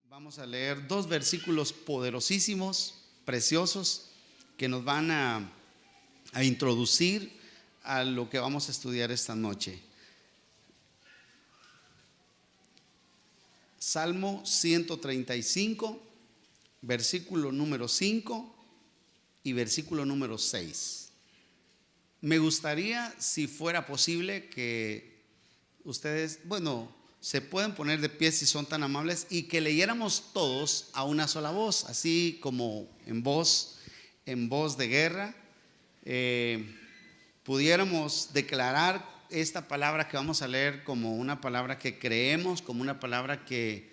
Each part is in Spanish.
Vamos a leer dos versículos poderosísimos, preciosos, que nos van a introducir a lo que vamos a estudiar esta noche. Salmo 135, versículo número 5 y versículo número 6. Me gustaría, si fuera posible, que ustedes, se pueden poner de pie si son tan amables, y que leyéramos todos a una sola voz, así como en voz de guerra. Pudiéramos declarar esta palabra que vamos a leer como una palabra que creemos, como una palabra que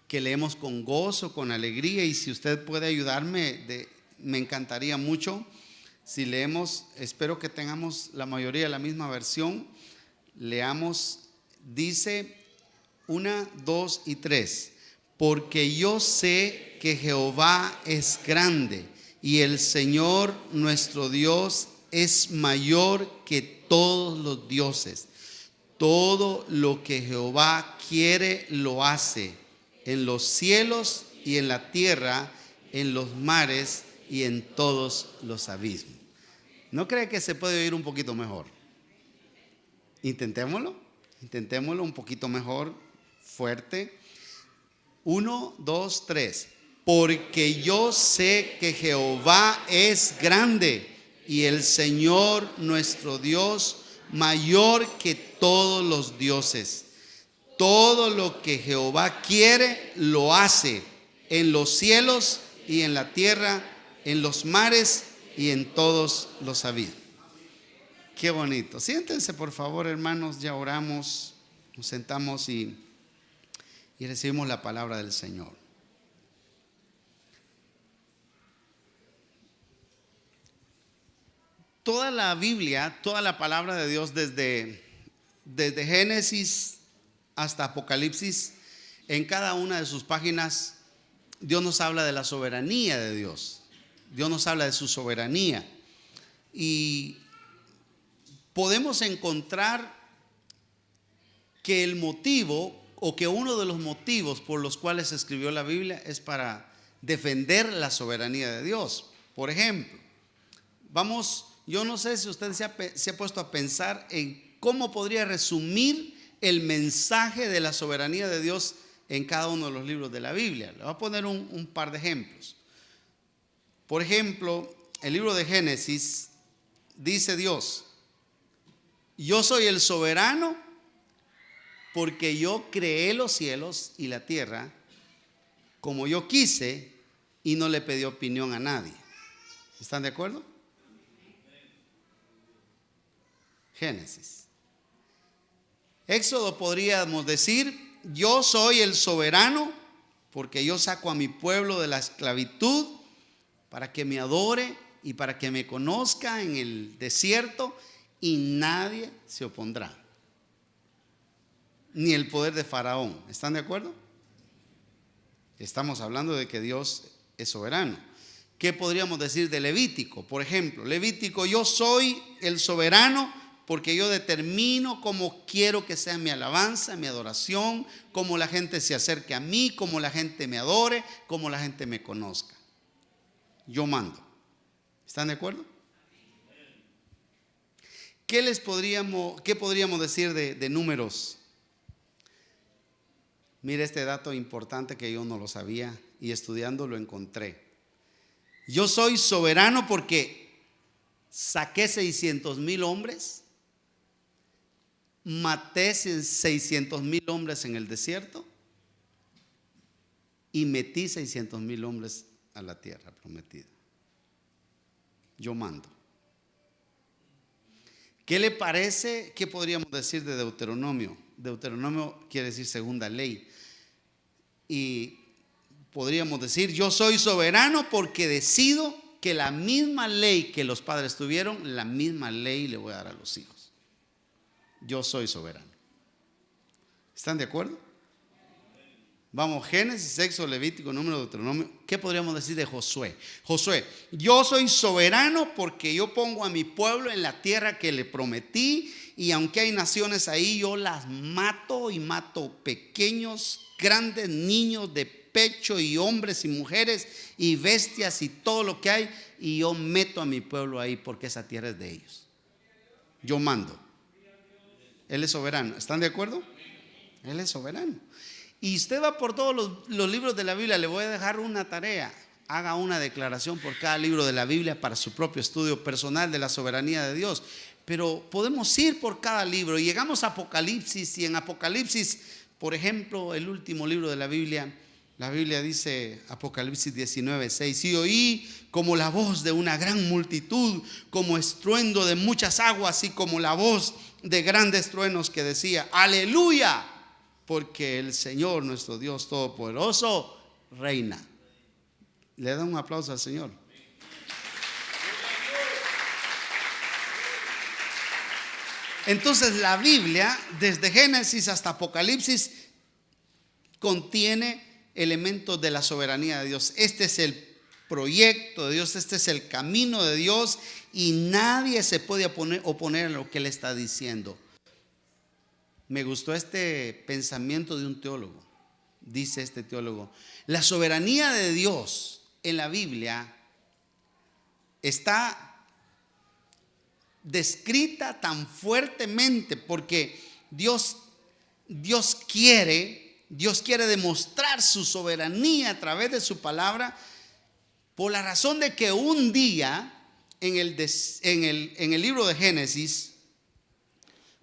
leemos con gozo, con alegría. Y si usted puede ayudarme, me encantaría mucho. Si leemos, espero que tengamos la mayoría de la misma versión. Leamos, dice 1, 2 y 3. Porque yo sé que Jehová es grande y el Señor nuestro Dios es mayor que todos los dioses. Todo lo que Jehová quiere lo hace, en los cielos y en la tierra, en los mares y en todos los abismos. ¿No cree que se puede oír un poquito mejor? Intentémoslo un poquito mejor, fuerte. 1, 2, 3. Porque yo sé que Jehová es grande y el Señor nuestro Dios mayor que todos los dioses. Todo lo que Jehová quiere lo hace, en los cielos y en la tierra, en los mares y en todos los abismos. Qué bonito. Siéntense, por favor, hermanos. Ya oramos, nos sentamos y recibimos la palabra del Señor. Toda la Biblia, toda la palabra de Dios, desde Génesis hasta Apocalipsis, en cada una de sus páginas, Dios nos habla de la soberanía de Dios. Dios nos habla de su soberanía. Y podemos encontrar que el motivo, o que uno de los motivos por los cuales se escribió la Biblia, es para defender la soberanía de Dios. Por ejemplo, yo no sé si usted se ha puesto a pensar en cómo podría resumir el mensaje de la soberanía de Dios en cada uno de los libros de la Biblia. Le voy a poner un par de ejemplos. Por ejemplo, el libro de Génesis, dice Dios: yo soy el soberano porque yo creé los cielos y la tierra como yo quise y no le pedí opinión a nadie. ¿Están de acuerdo? Génesis. Éxodo, podríamos decir: yo soy el soberano porque yo saco a mi pueblo de la esclavitud para que me adore y para que me conozca en el desierto, y nadie se opondrá, ni el poder de Faraón. ¿Están de acuerdo? Estamos hablando de que Dios es soberano. ¿Qué podríamos decir de Levítico? Por ejemplo, Levítico: yo soy el soberano porque yo determino cómo quiero que sea mi alabanza, mi adoración, cómo la gente se acerque a mí, cómo la gente me adore, cómo la gente me conozca. Yo mando. ¿Están de acuerdo? ¿Qué podríamos decir de Números? Mire este dato importante que yo no lo sabía y estudiando lo encontré. Yo soy soberano porque saqué 600,000 hombres, maté 600,000 hombres en el desierto y metí 600,000 hombres a la tierra prometida. Yo mando. ¿Qué le parece? ¿Qué podríamos decir de Deuteronomio? Deuteronomio quiere decir segunda ley. Y podríamos decir: yo soy soberano porque decido que la misma ley que los padres tuvieron, la misma ley le voy a dar a los hijos. Yo soy soberano. ¿Están de acuerdo? Vamos, Génesis, Éxodo, Levítico, Número, Deuteronomio. ¿Qué podríamos decir de Josué? Josué: yo soy soberano porque yo pongo a mi pueblo en la tierra que le prometí, y aunque hay naciones ahí, yo las mato, y mato pequeños, grandes, niños, de pecho, y hombres y mujeres y bestias y todo lo que hay, y yo meto a mi pueblo ahí porque esa tierra es de ellos. Yo mando. Él es soberano. ¿Están de acuerdo? Él es soberano. Y usted va por todos los libros de la Biblia. Le voy a dejar una tarea: haga una declaración por cada libro de la Biblia para su propio estudio personal de la soberanía de Dios. Pero podemos ir por cada libro y llegamos a Apocalipsis, y en Apocalipsis, por ejemplo, el último libro de la Biblia dice, Apocalipsis 19:6: y oí como la voz de una gran multitud, como estruendo de muchas aguas, y como la voz de grandes truenos, que decía: aleluya, porque el Señor nuestro Dios Todopoderoso reina. Le da un aplauso al Señor. Entonces la Biblia, desde Génesis hasta Apocalipsis, contiene elementos de la soberanía de Dios. Este es el proyecto de Dios, este es el camino de Dios, y nadie se puede oponer a lo que Él está diciendo. Me gustó este pensamiento de un teólogo. Dice este teólogo: la soberanía de Dios en la Biblia está descrita tan fuertemente porque Dios quiere demostrar su soberanía a través de su palabra, por la razón de que un día en el libro de Génesis,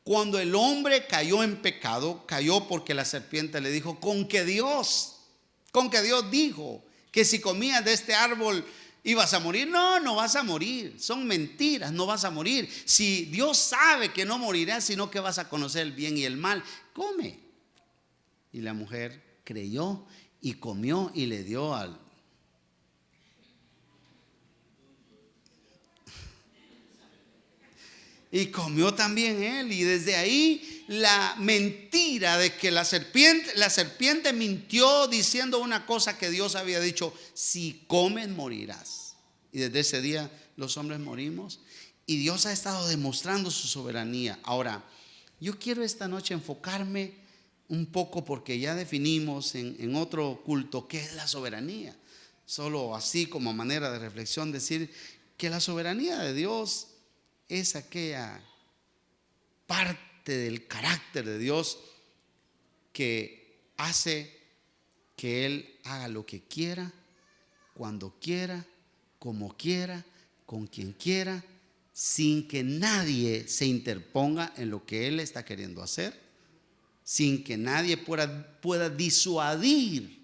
cuando el hombre cayó en pecado, cayó porque la serpiente le dijo: con que Dios dijo que si comías de este árbol ibas a morir. No vas a morir, son mentiras, no vas a morir. Si Dios sabe que no morirás, sino que vas a conocer el bien y el mal, come. Y la mujer creyó y comió y le dio al... Y comió también él. Y desde ahí la mentira de que la serpiente mintió diciendo una cosa que Dios había dicho: si comes morirás. Y desde ese día los hombres morimos, y Dios ha estado demostrando su soberanía. Ahora, yo quiero esta noche enfocarme un poco, porque ya definimos en otro culto qué es la soberanía. Solo así como manera de reflexión, decir que la soberanía de Dios es aquella parte del carácter de Dios que hace que Él haga lo que quiera, cuando quiera, como quiera, con quien quiera, sin que nadie se interponga en lo que Él está queriendo hacer, sin que nadie pueda disuadir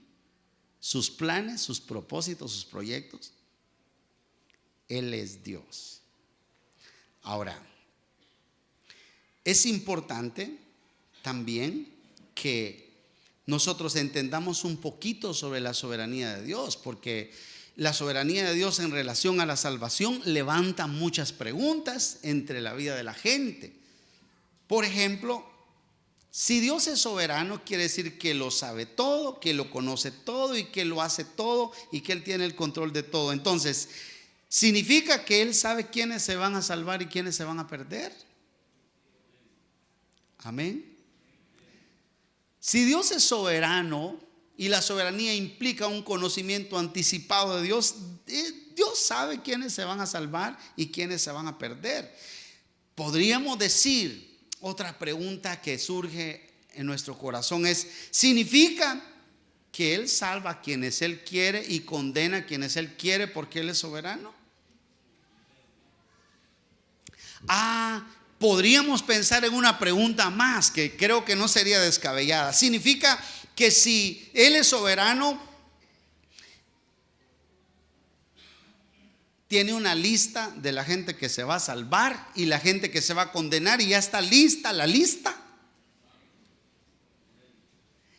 sus planes, sus propósitos, sus proyectos. Él es Dios. Ahora, es importante también que nosotros entendamos un poquito sobre la soberanía de Dios, porque la soberanía de Dios en relación a la salvación levanta muchas preguntas entre la vida de la gente. Por ejemplo, si Dios es soberano, quiere decir que lo sabe todo, que lo conoce todo y que lo hace todo y que Él tiene el control de todo. Entonces, ¿significa que Él sabe quiénes se van a salvar y quiénes se van a perder? Amén. Si Dios es soberano y la soberanía implica un conocimiento anticipado de Dios, Dios sabe quiénes se van a salvar y quiénes se van a perder. Podríamos decir, otra pregunta que surge en nuestro corazón es: ¿significa que Él salva a quienes Él quiere y condena a quienes Él quiere porque Él es soberano? Podríamos pensar en una pregunta más que creo que no sería descabellada. ¿Significa que si Él es soberano, tiene una lista de la gente que se va a salvar y la gente que se va a condenar, y ya está lista la lista?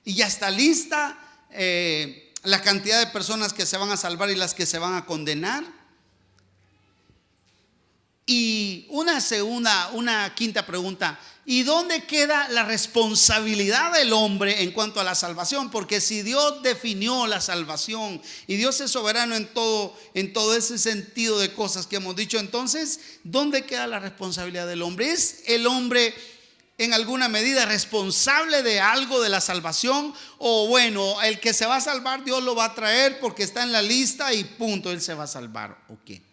Y ya está lista la cantidad de personas que se van a salvar y las que se van a condenar. Y una quinta pregunta: ¿y dónde queda la responsabilidad del hombre en cuanto a la salvación? Porque si Dios definió la salvación y Dios es soberano en todo ese sentido de cosas que hemos dicho, entonces, ¿dónde queda la responsabilidad del hombre? ¿Es el hombre en alguna medida responsable de algo de la salvación? O bueno, el que se va a salvar Dios lo va a traer porque está en la lista y punto, él se va a salvar. ¿O qué?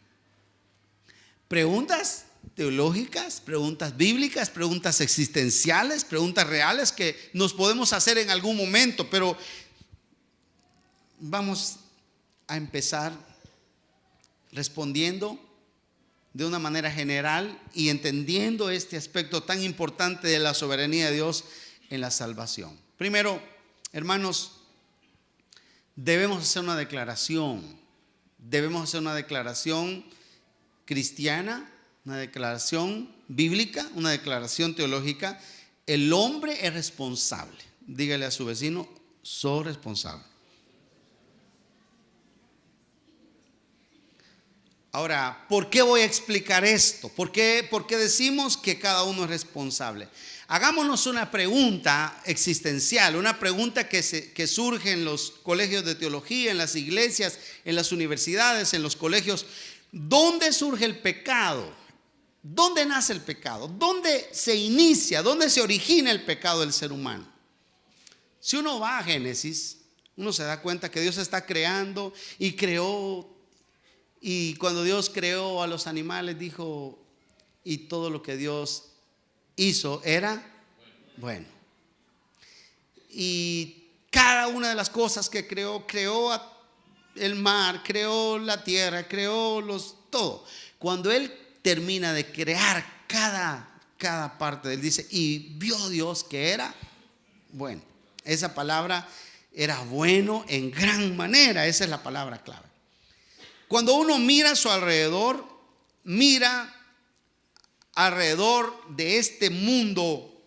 Preguntas teológicas, preguntas bíblicas, preguntas existenciales, preguntas reales que nos podemos hacer en algún momento, pero vamos a empezar respondiendo de una manera general y entendiendo este aspecto tan importante de la soberanía de Dios en la salvación. Primero, hermanos, debemos hacer una declaración cristiana, una declaración bíblica, una declaración teológica. El hombre es responsable. Dígale a su vecino: soy responsable. Ahora, ¿por qué voy a explicar esto? ¿Por qué decimos que cada uno es responsable? Hagámonos una pregunta existencial, una pregunta que surge en los colegios de teología, en las iglesias, en las universidades, en los colegios. ¿Dónde surge el pecado? ¿Dónde nace el pecado? ¿Dónde se inicia? ¿Dónde se origina el pecado del ser humano? Si uno va a Génesis, uno se da cuenta que Dios está creando y creó. Y cuando Dios creó a los animales, dijo, y todo lo que Dios hizo era bueno. Y cada una de las cosas que creó el mar, creó la tierra, creó todo. Cuando Él termina de crear cada parte, Él dice, y vio Dios que era bueno. Esa palabra era bueno en gran manera, esa es la palabra clave. Cuando uno mira a su alrededor, mira alrededor de este mundo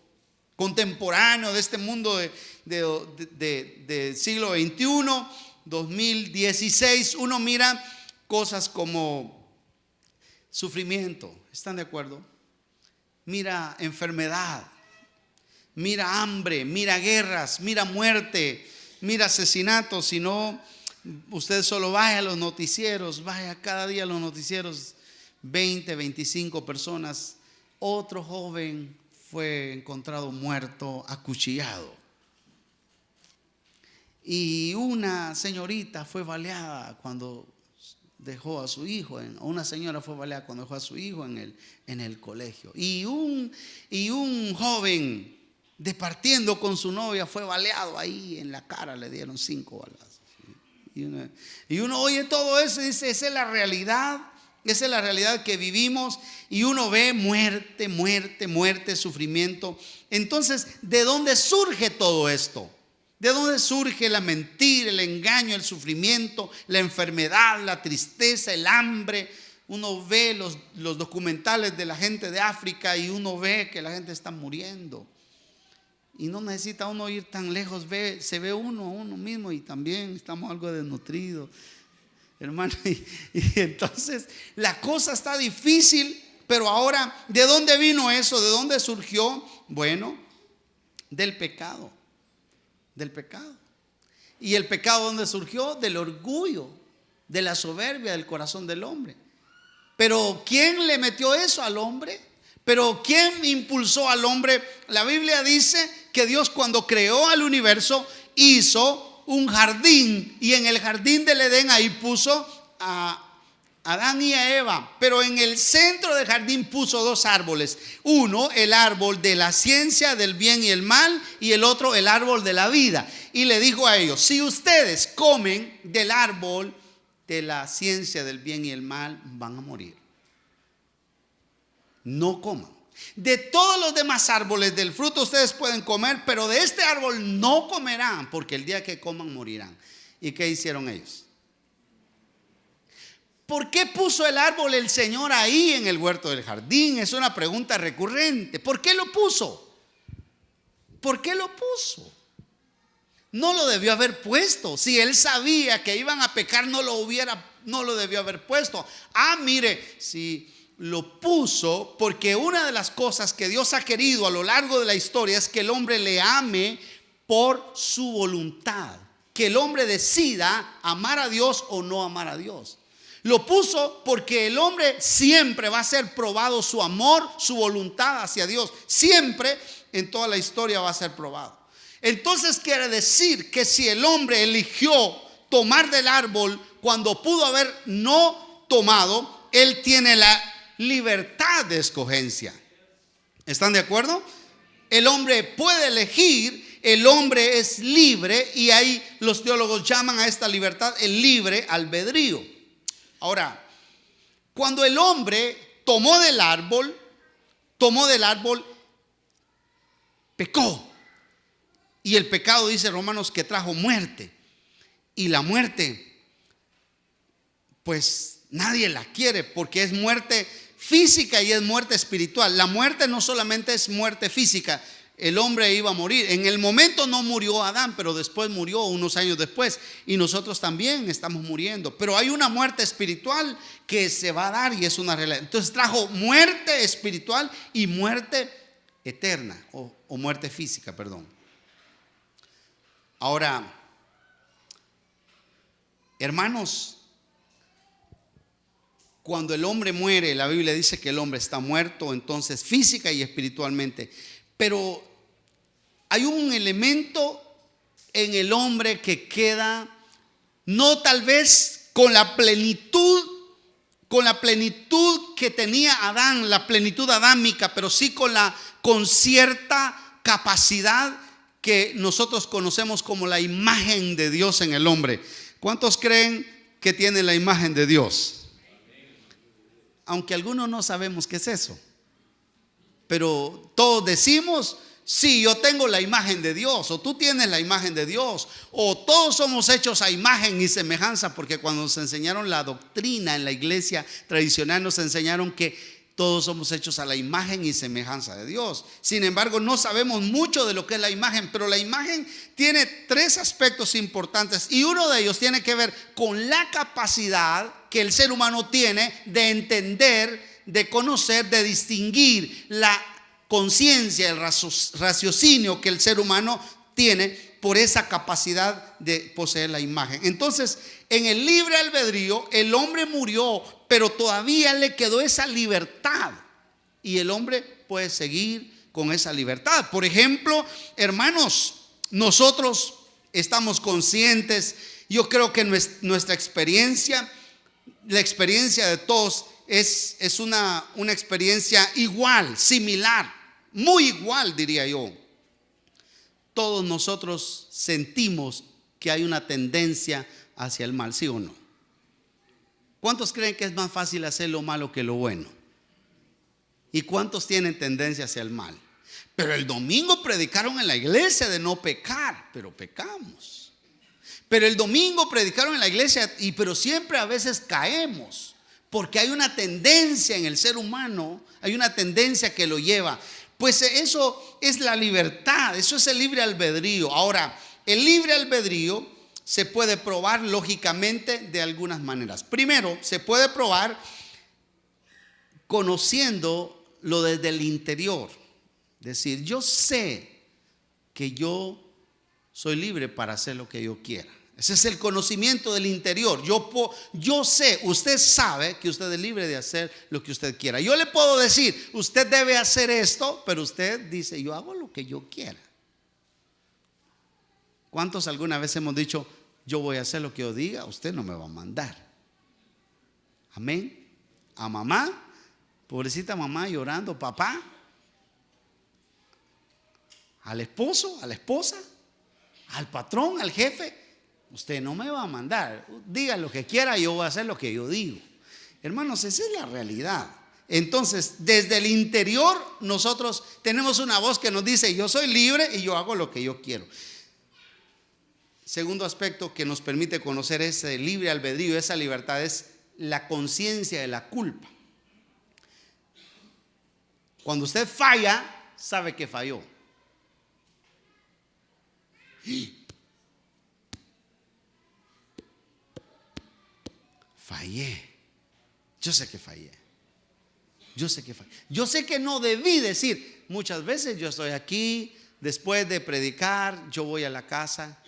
contemporáneo, de este mundo del siglo XXI, 2016, uno mira cosas como sufrimiento, ¿están de acuerdo? Mira enfermedad, mira hambre, mira guerras, mira muerte, mira asesinatos. Si no, usted solo vaya a los noticieros, vaya cada día a los noticieros, 20, 25 personas. Otro joven fue encontrado muerto, acuchillado. Y una señorita fue baleada cuando dejó a su hijo, una señora fue baleada cuando dejó a su hijo en el colegio. Y un joven departiendo con su novia fue baleado ahí en la cara, le dieron 5 balas. Y uno oye todo eso y dice, esa es la realidad que vivimos. Y uno ve muerte, muerte, muerte, sufrimiento. Entonces, ¿de dónde surge todo esto? ¿De dónde surge la mentira, el engaño, el sufrimiento, la enfermedad, la tristeza, el hambre? Uno ve los documentales de la gente de África y uno ve que la gente está muriendo. Y no necesita uno ir tan lejos, se ve uno mismo y también estamos algo desnutridos, hermano. Y entonces la cosa está difícil, pero ahora, ¿de dónde vino eso? ¿De dónde surgió? Bueno, del pecado. ¿Y el pecado dónde surgió? Del orgullo, de la soberbia del corazón del hombre. Pero ¿quién le metió eso al hombre? Pero ¿quién impulsó al hombre? La Biblia dice que Dios, cuando creó al universo, hizo un jardín, y en el jardín del Edén ahí puso a Adán y a Eva. Pero en el centro del jardín puso 2 árboles. Uno, el árbol de la ciencia del bien y el mal, y el otro, el árbol de la vida. Y le dijo a ellos: si ustedes comen del árbol de la ciencia del bien y el mal, van a morir. No coman. De todos los demás árboles del fruto ustedes pueden comer, pero de este árbol no comerán, porque el día que coman morirán. ¿Y qué hicieron ellos? ¿Por qué puso el árbol el Señor ahí en el huerto del jardín? Es una pregunta recurrente. ¿Por qué lo puso? ¿Por qué lo puso? No lo debió haber puesto. Si Él sabía que iban a pecar, no lo debió haber puesto. Mire, si lo puso porque una de las cosas que Dios ha querido a lo largo de la historia es que el hombre le ame por su voluntad, que el hombre decida amar a Dios o no amar a Dios. Lo puso porque el hombre siempre va a ser probado su amor, su voluntad hacia Dios. Siempre en toda la historia va a ser probado. Entonces quiere decir que si el hombre eligió tomar del árbol cuando pudo haber no tomado, él tiene la libertad de escogencia. ¿Están de acuerdo? El hombre puede elegir, el hombre es libre, y ahí los teólogos llaman a esta libertad el libre albedrío. Ahora, cuando el hombre tomó del árbol, pecó. Y el pecado, dice Romanos, que trajo muerte. Y la muerte, pues nadie la quiere, porque es muerte física y es muerte espiritual. La muerte no solamente es muerte física. El hombre iba a morir. En el momento no murió Adán, pero después murió unos años después. Y nosotros también estamos muriendo. Pero hay una muerte espiritual que se va a dar, y es una realidad. Entonces trajo muerte espiritual y muerte eterna, o muerte física, perdón. Ahora, hermanos, cuando el hombre muere, la Biblia dice que el hombre está muerto, entonces física y espiritualmente. Pero hay un elemento en el hombre que queda, no tal vez con la plenitud que tenía Adán, la plenitud adámica, pero sí con cierta capacidad que nosotros conocemos como la imagen de Dios en el hombre. ¿Cuántos creen que tiene la imagen de Dios? Aunque algunos no sabemos qué es eso, pero todos decimos: sí, yo tengo la imagen de Dios, o tú tienes la imagen de Dios, o todos somos hechos a imagen y semejanza, porque cuando nos enseñaron la doctrina en la iglesia tradicional, nos enseñaron que todos somos hechos a la imagen y semejanza de Dios. Sin embargo, no sabemos mucho de lo que es la imagen, pero la imagen tiene tres aspectos importantes, y uno de ellos tiene que ver con la capacidad que el ser humano tiene de entender, de conocer, de distinguir, la conciencia, el raciocinio que el ser humano tiene por esa capacidad de poseer la imagen. Entonces, en el libre albedrío, el hombre murió, pero todavía le quedó esa libertad, y el hombre puede seguir con esa libertad. Por ejemplo, hermanos, nosotros estamos conscientes, yo creo que nuestra experiencia, la experiencia de todos es una experiencia igual, similar, muy igual, diría yo. Todos nosotros sentimos que hay una tendencia hacia el mal, ¿sí o no? ¿Cuántos creen que es más fácil hacer lo malo que lo bueno? ¿Y cuántos tienen tendencia hacia el mal? Pero el domingo predicaron en la iglesia de no pecar, pero pecamos. Pero el domingo predicaron en la iglesia, pero siempre a veces caemos, porque hay una tendencia en el ser humano, hay una tendencia que lo lleva. Pues eso es la libertad, eso es el libre albedrío. Ahora, el libre albedrío se puede probar lógicamente de algunas maneras. Primero, se puede probar conociéndolo desde el interior. Es decir, yo sé que yo soy libre para hacer lo que yo quiera. Ese es el conocimiento del interior. Yo sé, usted sabe que usted es libre de hacer lo que usted quiera. Yo le puedo decir: usted debe hacer esto, pero usted dice: yo hago lo que yo quiera. ¿Cuántos alguna vez hemos dicho: yo voy a hacer lo que yo diga, usted no me va a mandar? Amén. A mamá, pobrecita mamá llorando, papá, al esposo, a la esposa, al patrón, al jefe: usted no me va a mandar, diga lo que quiera, yo voy a hacer lo que yo digo. Hermanos, esa es la realidad. Entonces, desde el interior nosotros tenemos una voz que nos dice: yo soy libre y yo hago lo que yo quiero. Segundo aspecto que nos permite conocer ese libre albedrío, esa libertad, es la conciencia de la culpa. Cuando usted falla, sabe que falló. Fallé. Yo sé que fallé. Yo sé que no debí decir. Muchas veces yo estoy aquí, después de predicar, yo voy a la casa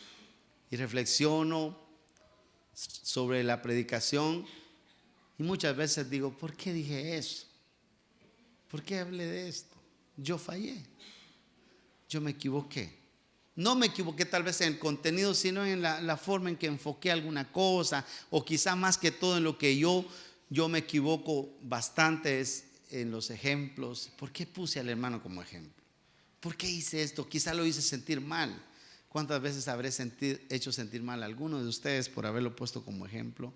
y reflexiono sobre la predicación, Y muchas veces digo, ¿por qué dije eso? ¿Por qué hablé de esto? Yo fallé. Yo me equivoqué. No me equivoqué tal vez en el contenido, sino en la forma en que enfoqué alguna cosa, o quizá más que todo en lo que yo me equivoco bastante es en los ejemplos. ¿Por qué puse al hermano como ejemplo? ¿Por qué hice esto? Quizá lo hice sentir mal. ¿Cuántas veces habré hecho sentir mal a alguno de ustedes por haberlo puesto como ejemplo?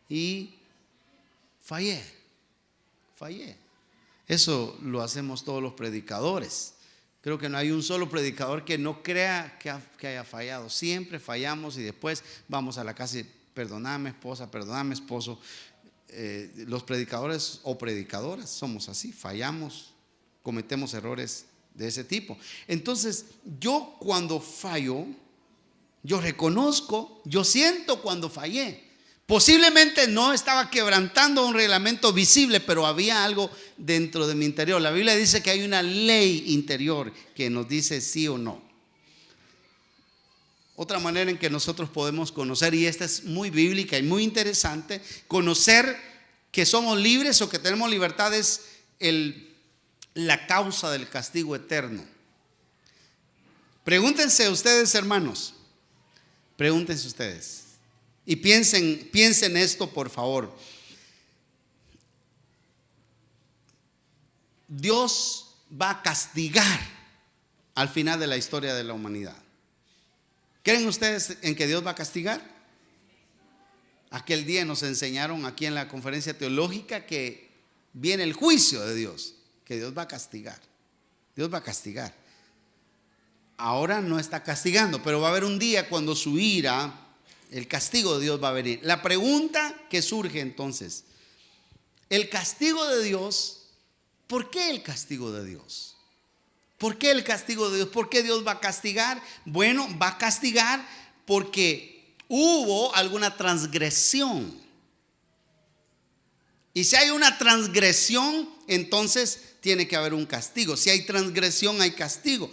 Y fallé. Eso lo hacemos todos los predicadores. Creo que no hay un solo predicador que no crea que haya fallado. Siempre fallamos y después vamos a la casa y perdóname esposa, perdóname esposo. Los predicadores o predicadoras somos así, fallamos, cometemos errores de ese tipo. Entonces yo cuando fallo, yo reconozco, yo siento cuando fallé. Posiblemente no estaba quebrantando un reglamento visible, pero había algo dentro de mi interior. La Biblia dice que hay una ley interior que nos dice sí o no. Otra manera en que nosotros podemos conocer, y esta es muy bíblica y muy interesante, conocer que somos libres o que tenemos libertad es la causa del castigo eterno. Pregúntense ustedes, hermanos, pregúntense ustedes y piensen esto, por favor. Dios va a castigar al final de la historia de la humanidad. ¿Creen ustedes en que Dios va a castigar? Aquel día nos enseñaron aquí en la conferencia teológica que viene el juicio de Dios, que Dios va a castigar. Dios va a castigar. Ahora no está castigando, pero va a haber un día cuando su ira, el castigo de Dios va a venir. La pregunta que surge entonces, el castigo de Dios, ¿por qué el castigo de Dios? ¿Por qué el castigo de Dios? ¿Por qué Dios va a castigar? Bueno, va a castigar porque hubo alguna transgresión. Y si hay una transgresión, entonces tiene que haber un castigo. Si hay transgresión, hay castigo.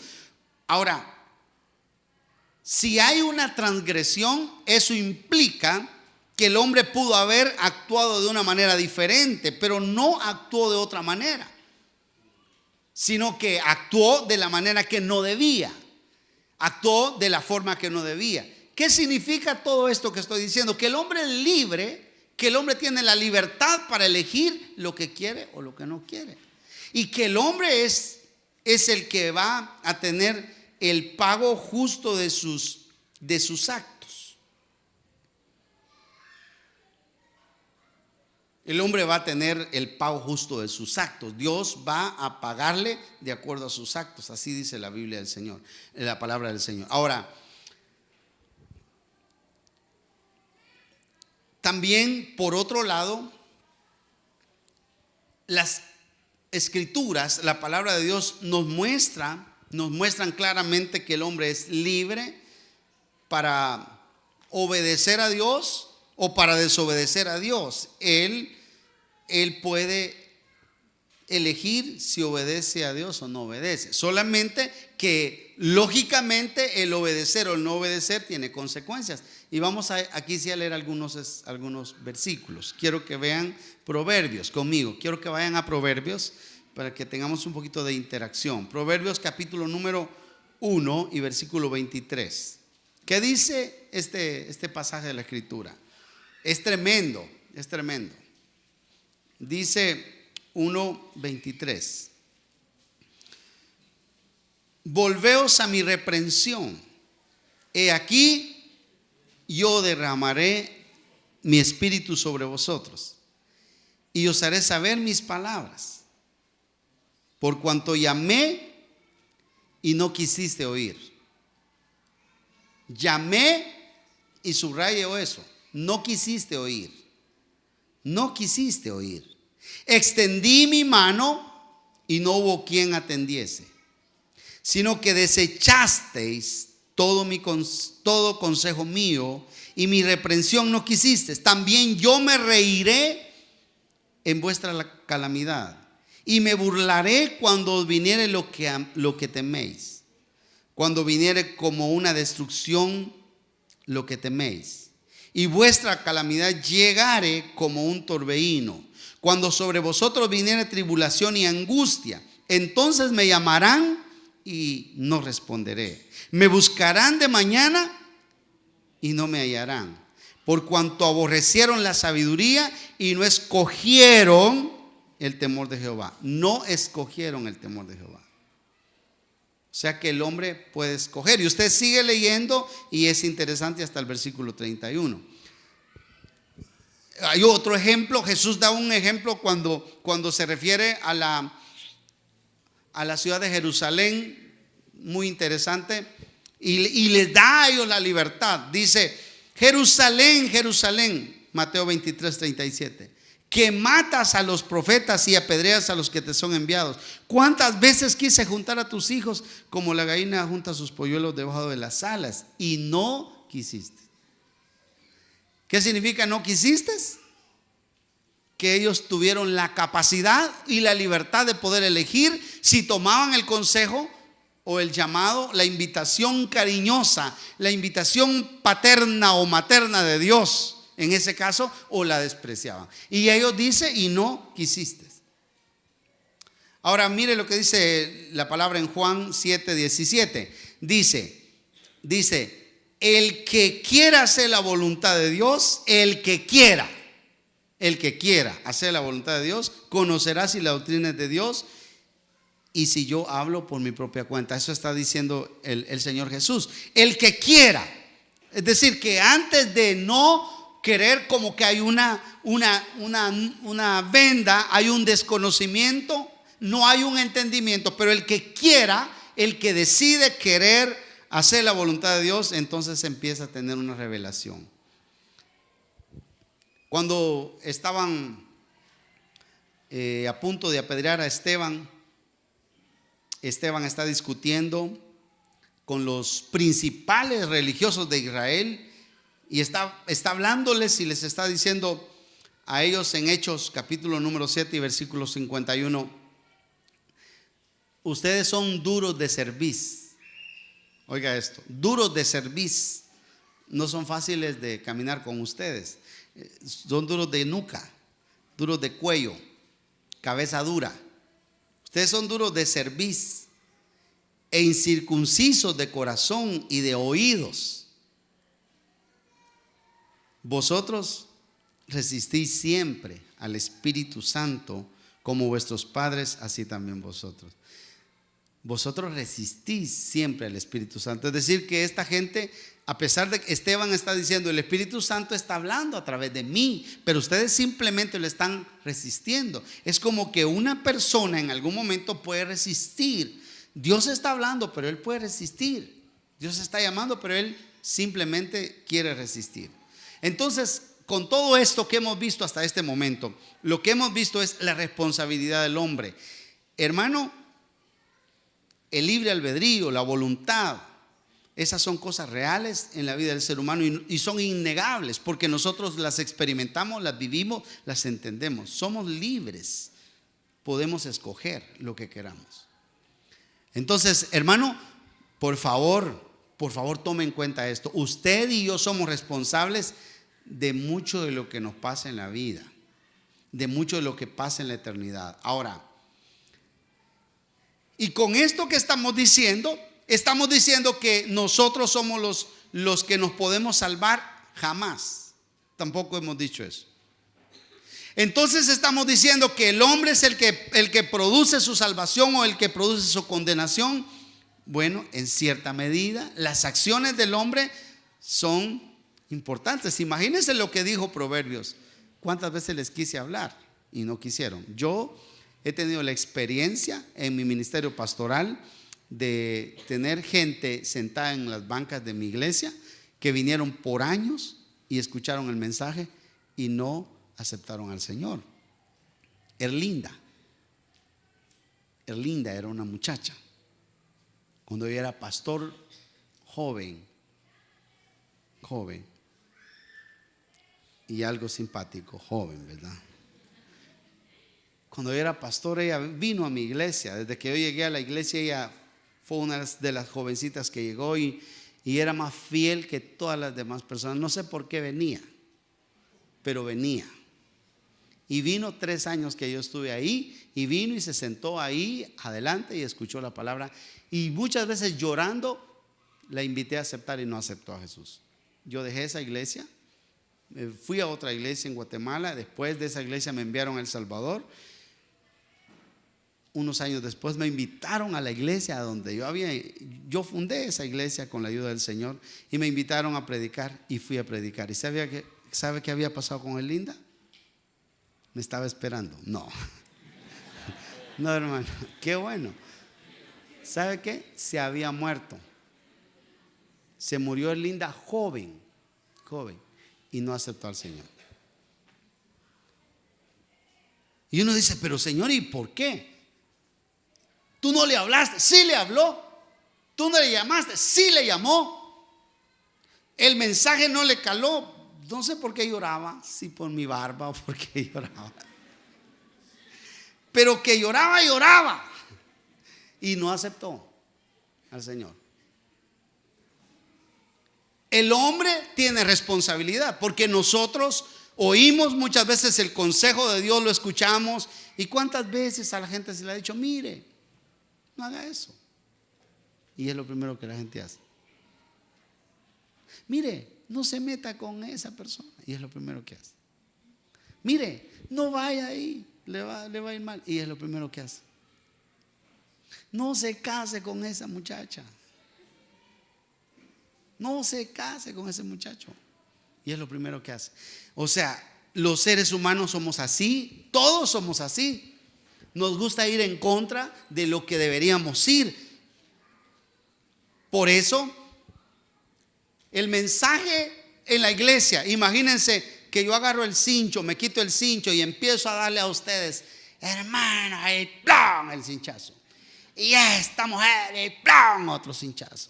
Ahora, si hay una transgresión, eso implica que el hombre pudo haber actuado de una manera diferente, pero no actuó de otra manera, sino que actuó de la manera que no debía, actuó de la forma que no debía. ¿Qué significa todo esto que estoy diciendo? Que el hombre es libre, que el hombre tiene la libertad para elegir lo que quiere o lo que no quiere, y que el hombre es el que va a tener el pago justo de sus actos. El hombre va a tener el pago justo de sus actos. Dios va a pagarle de acuerdo a sus actos. Así dice la Biblia del Señor, la palabra del Señor. Ahora, también por otro lado, las escrituras, la palabra de Dios nos muestran claramente que el hombre es libre para obedecer a Dios o para desobedecer a Dios. Él puede elegir si obedece a Dios o no obedece. Solamente que lógicamente el obedecer o el no obedecer tiene consecuencias. Y vamos aquí sí a leer algunos versículos. Quiero que vean Proverbios conmigo. Quiero que vayan a Proverbios para que tengamos un poquito de interacción. Proverbios capítulo número 1 y versículo 23. ¿Qué dice este pasaje de la Escritura? Es tremendo, es tremendo. Dice 1:23. Volveos a mi reprensión. He aquí, yo derramaré mi espíritu sobre vosotros y os haré saber mis palabras. Por cuanto llamé y no quisiste oír. Llamé y subrayo eso. No quisiste oír. No quisiste oír. Extendí mi mano y no hubo quien atendiese. Sino que desechasteis todo consejo mío y mi reprensión no quisisteis. También yo me reiré en vuestra calamidad. Y me burlaré cuando viniere lo que teméis. Cuando viniere como una destrucción lo que teméis. y vuestra calamidad llegare como un torbellino, cuando sobre vosotros viniere tribulación y angustia, entonces me llamarán y no responderé. Me buscarán de mañana y no me hallarán, por cuanto aborrecieron la sabiduría y no escogieron el temor de Jehová. No escogieron el temor de Jehová. O sea que el hombre puede escoger. Y usted sigue leyendo y es interesante hasta el versículo 31. Hay otro ejemplo. Jesús da un ejemplo cuando se refiere a la ciudad de Jerusalén. Muy interesante. Y les da a ellos la libertad. Dice: Jerusalén, Jerusalén, Mateo 23, 37, que matas a los profetas y apedreas a los que te son enviados. ¿Cuántas veces quise juntar a tus hijos como la gallina junta sus polluelos debajo de las alas y no quisiste? ¿Qué significa no quisiste? Que ellos tuvieron la capacidad y la libertad de poder elegir si tomaban el consejo o el llamado, la invitación cariñosa, la invitación paterna o materna de Dios en ese caso, o la despreciaban. Y ellos dicen: y no quisiste. Ahora mire lo que dice la palabra en Juan 7:17. Dice: el que quiera hacer la voluntad de Dios, el que quiera hacer la voluntad de Dios, conocerá si la doctrina es de Dios y si yo hablo por mi propia cuenta. Eso está diciendo el Señor Jesús. El que quiera, es decir, que antes de no querer, como que hay una venda, hay un desconocimiento, no hay un entendimiento, pero el que quiera, el que decide querer hacer la voluntad de Dios, entonces empieza a tener una revelación. Cuando estaban a punto de apedrear a Esteban, Esteban está discutiendo con los principales religiosos de Israel y está hablándoles y les está diciendo a ellos en Hechos capítulo número 7 y versículo 51: ustedes son duros de cerviz. Oiga esto: duros de cerviz. No son fáciles de caminar con ustedes. Son duros de nuca, duros de cuello, cabeza dura. Ustedes son duros de cerviz e incircuncisos de corazón y de oídos. Vosotros resistís siempre al Espíritu Santo, como vuestros padres, así también vosotros. Vosotros resistís siempre al Espíritu Santo. Es decir, que esta gente, a pesar de que Esteban está diciendo: el Espíritu Santo está hablando a través de mí, pero ustedes simplemente lo están resistiendo. Es como que una persona en algún momento puede resistir. Dios está hablando, pero él puede resistir. Dios está llamando, pero él simplemente quiere resistir. Entonces, con todo esto que hemos visto hasta este momento, lo que hemos visto es la responsabilidad del hombre. Hermano, el libre albedrío, la voluntad, esas son cosas reales en la vida del ser humano y son innegables, porque nosotros las experimentamos, las vivimos, las entendemos. Somos libres, podemos escoger lo que queramos. Entonces, hermano, por favor tome en cuenta esto. Usted y yo somos responsables de mucho de lo que nos pasa en la vida, de mucho de lo que pasa en la eternidad. Ahora, y con esto que estamos diciendo que nosotros somos los que nos podemos salvar. Jamás, tampoco hemos dicho eso. Entonces estamos diciendo que el hombre es el que produce su salvación o el que produce su condenación. Bueno, en cierta medida las acciones del hombre son importantes. Imagínense lo que dijo Proverbios: cuántas veces les quise hablar y no quisieron. Yo he tenido la experiencia en mi ministerio pastoral de tener gente sentada en las bancas de mi iglesia que vinieron por años y escucharon el mensaje y no aceptaron al Señor. Erlinda era una muchacha cuando yo era pastor, joven y algo simpático, joven, ¿verdad? Cuando yo era pastor, ella vino a mi iglesia. Desde que yo llegué a la iglesia, ella fue una de las jovencitas que llegó y y era más fiel que todas las demás personas. No sé por qué venía, pero venía. Y vino 3 años que yo estuve ahí, y vino y se sentó ahí adelante y escuchó la palabra. Y muchas veces llorando la invité a aceptar y no aceptó a Jesús. Yo dejé esa iglesia, fui a otra iglesia en Guatemala. Después de esa iglesia me enviaron a El Salvador. Unos años después me invitaron a la iglesia donde yo fundé esa iglesia con la ayuda del Señor, y me invitaron a predicar y fui a predicar. ¿Y sabe qué había pasado con el Linda? Me estaba esperando. No, no, hermano, qué bueno. ¿Sabe qué? Se había muerto. Se murió el Linda joven, y no aceptó al Señor. Y uno dice, pero Señor, ¿y por qué? ¿Tú no le hablaste? Sí le habló. ¿Tú no le llamaste? Sí le llamó. El mensaje no le caló. No sé por qué lloraba, si por mi barba o por qué lloraba, pero que lloraba y no aceptó al Señor. El hombre tiene responsabilidad, porque nosotros oímos muchas veces el consejo de Dios, lo escuchamos, y cuántas veces a la gente se le ha dicho, mire, no haga eso, y es lo primero que la gente hace. Mire, no se meta con esa persona, y es lo primero que hace. Mire, no vaya ahí, le va a ir mal, y es lo primero que hace. No se case con esa muchacha, no se case con ese muchacho, y es lo primero que hace. O sea, los seres humanos somos así, todos somos así. Nos gusta ir en contra de lo que deberíamos ir. Por eso el mensaje en la iglesia, imagínense que yo agarro el cincho, me quito el cincho y empiezo a darle a ustedes, hermano, ahí ¡plum! El cinchazo. Y esta mujer, y ¡plum! Otro cinchazo.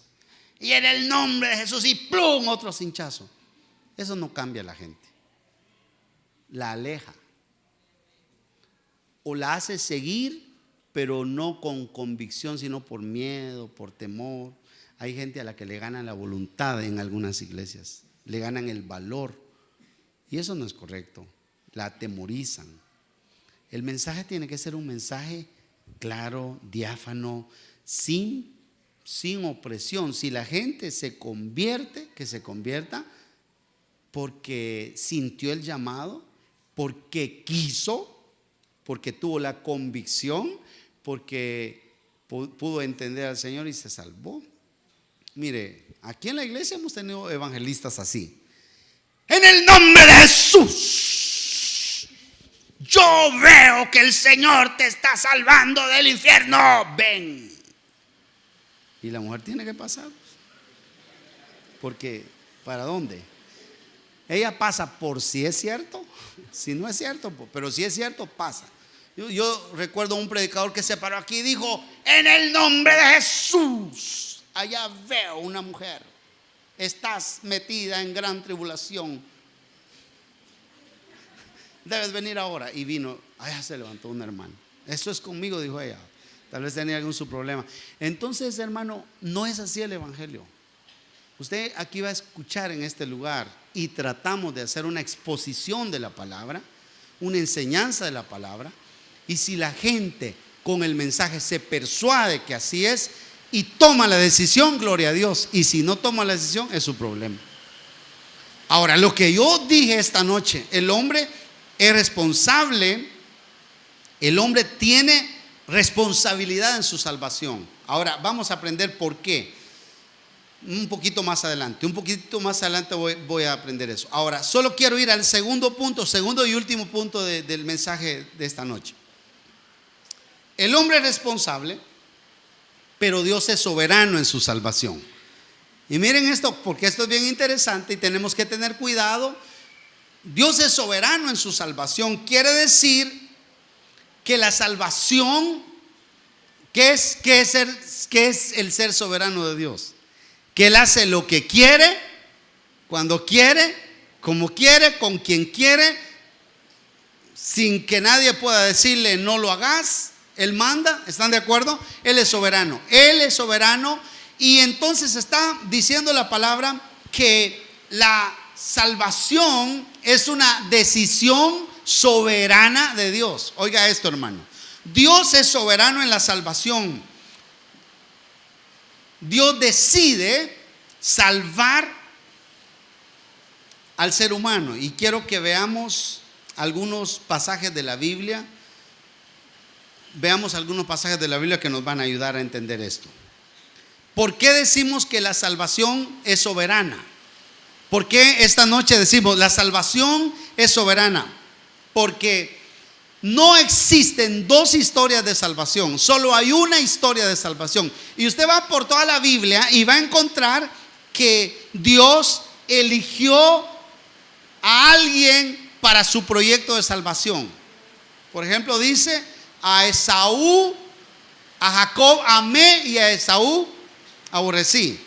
Y en el nombre de Jesús, y ¡plum! Otro cinchazo. Eso no cambia a la gente, la aleja, o la hace seguir, pero no con convicción, sino por miedo, por temor. Hay gente a la que le ganan la voluntad en algunas iglesias, le ganan el valor, y eso no es correcto. La atemorizan. El mensaje tiene que ser un mensaje claro, diáfano, sin opresión. Si la gente se convierte, que se convierta porque sintió el llamado, porque quiso, porque tuvo la convicción, porque pudo entender al Señor y se salvó. Mire, aquí en la iglesia hemos tenido evangelistas así. En el nombre de Jesús, yo veo que el Señor te está salvando del infierno, ven. Y la mujer tiene que pasar, porque ¿para dónde? Ella pasa por si es cierto, si no es cierto, pero si es cierto, pasa. Yo recuerdo un predicador que se paró aquí y dijo, en el nombre de Jesús, allá veo una mujer, estás metida en gran tribulación, debes venir ahora. Y vino, allá se levantó una hermana. Eso es conmigo, dijo ella. Tal vez tenía algún su problema. Entonces, hermano, no es así el evangelio. Usted aquí va a escuchar en este lugar, y tratamos de hacer una exposición de la palabra, una enseñanza de la palabra. Y si la gente con el mensaje se persuade que así es y toma la decisión, gloria a Dios. Y si no toma la decisión, es su problema. Ahora, lo que yo dije esta noche, el hombre es responsable, el hombre tiene responsabilidad en su salvación. Ahora vamos a aprender por qué. Un poquito más adelante voy a aprender eso. Ahora solo quiero ir al segundo y último punto del mensaje de esta noche. El hombre es responsable, pero Dios es soberano en su salvación. Y miren esto, porque esto es bien interesante y tenemos que tener cuidado. Dios es soberano en su salvación. Quiere decir que la salvación, ¿qué es el ser soberano de Dios? Que Él hace lo que quiere, cuando quiere, como quiere, con quien quiere, sin que nadie pueda decirle no lo hagas. Él manda, ¿están de acuerdo? Él es soberano. Él es soberano Y entonces está diciendo la palabra que la salvación es una decisión soberana de Dios. Oiga esto, hermano. Dios es soberano en la salvación. Dios decide salvar al ser humano. Y quiero que veamos algunos pasajes de la Biblia. Veamos algunos pasajes de la Biblia que nos van a ayudar a entender esto. ¿Por qué decimos que la salvación es soberana? ¿Por qué esta noche decimos la salvación es soberana? Porque no existen dos historias de salvación, solo hay una historia de salvación. Y usted va por toda la Biblia y va a encontrar que Dios eligió a alguien para su proyecto de salvación. Por ejemplo, dice: a Esaú, a Jacob amé y a Esaú aborrecí.